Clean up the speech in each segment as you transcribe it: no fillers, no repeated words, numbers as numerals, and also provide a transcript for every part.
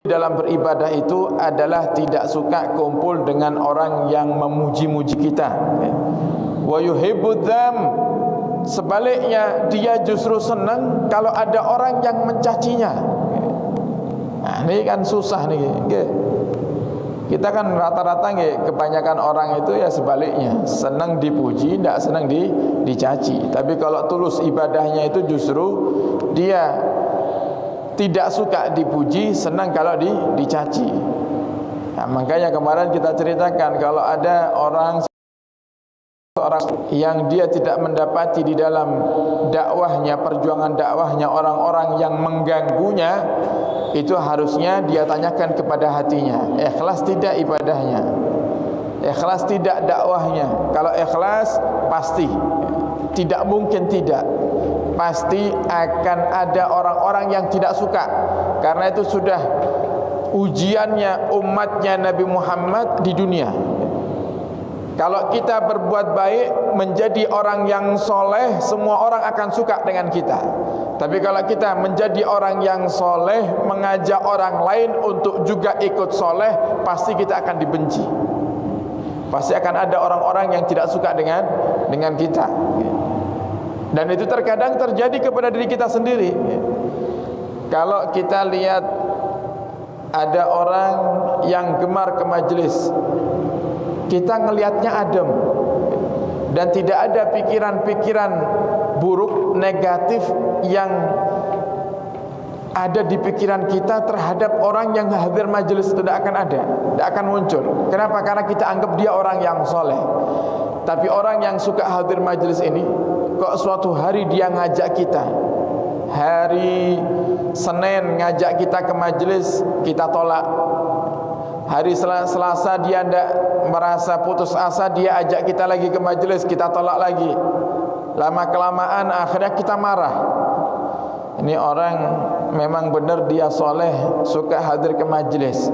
dalam beribadah itu adalah tidak suka kumpul dengan orang yang memuji-muji kita. Wa yuhibbud dzam, sebaliknya dia justru senang kalau ada orang yang mencacinya. Nah, ini kan susah nih. Kita kan rata-rata kebanyakan orang itu ya sebaliknya, senang dipuji, tidak senang dicaci. Tapi kalau tulus ibadahnya itu justru dia tidak suka dipuji, senang kalau dicaci. Nah, makanya kemarin kita ceritakan kalau ada orang yang dia tidak mendapati di dalam dakwahnya, perjuangan dakwahnya orang-orang yang mengganggunya, itu harusnya dia tanyakan kepada hatinya, ikhlas tidak ibadahnya, ikhlas tidak dakwahnya. Kalau ikhlas pasti, tidak mungkin tidak, pasti akan ada orang-orang yang tidak suka. Karena itu sudah ujiannya umatnya Nabi Muhammad di dunia. Kalau kita berbuat baik, menjadi orang yang soleh, semua orang akan suka dengan kita. Tapi kalau kita menjadi orang yang soleh, mengajak orang lain untuk juga ikut soleh, pasti kita akan dibenci. Pasti akan ada orang-orang yang tidak suka dengan kita. Dan itu terkadang terjadi kepada diri kita sendiri. Kalau kita lihat ada orang yang gemar ke majelis, kita ngelihatnya adem dan tidak ada pikiran-pikiran buruk, negatif yang ada di pikiran kita terhadap orang yang hadir majelis itu tidak akan ada, tidak akan muncul. Kenapa? Karena kita anggap dia orang yang soleh. Tapi orang yang suka hadir majelis ini, kok suatu hari dia ngajak kita, hari Senin ngajak kita ke majelis, kita tolak. Hari Selasa dia tidak merasa putus asa, dia ajak kita lagi ke majelis, kita tolak lagi. Lama kelamaan akhirnya kita marah. Ini orang memang benar dia soleh, suka hadir ke majelis,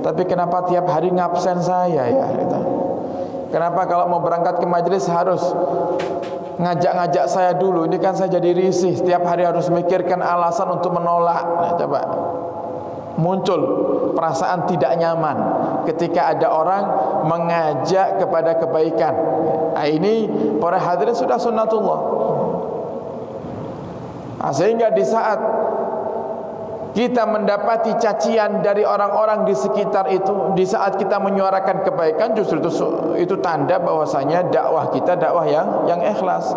tapi kenapa tiap hari ngabsen saya ya? Kenapa kalau mau berangkat ke majelis harus ngajak-ngajak saya dulu? Ini kan saya jadi risih, setiap hari harus mikirkan alasan untuk menolak. Nah, coba muncul perasaan tidak nyaman ketika ada orang mengajak kepada kebaikan. Nah, ini para hadirin sudah sunnatullah. Nah, sehingga di saat kita mendapati cacian dari orang-orang di sekitar itu, di saat kita menyuarakan kebaikan, justru itu tanda bahwasanya dakwah kita dakwah yang ikhlas.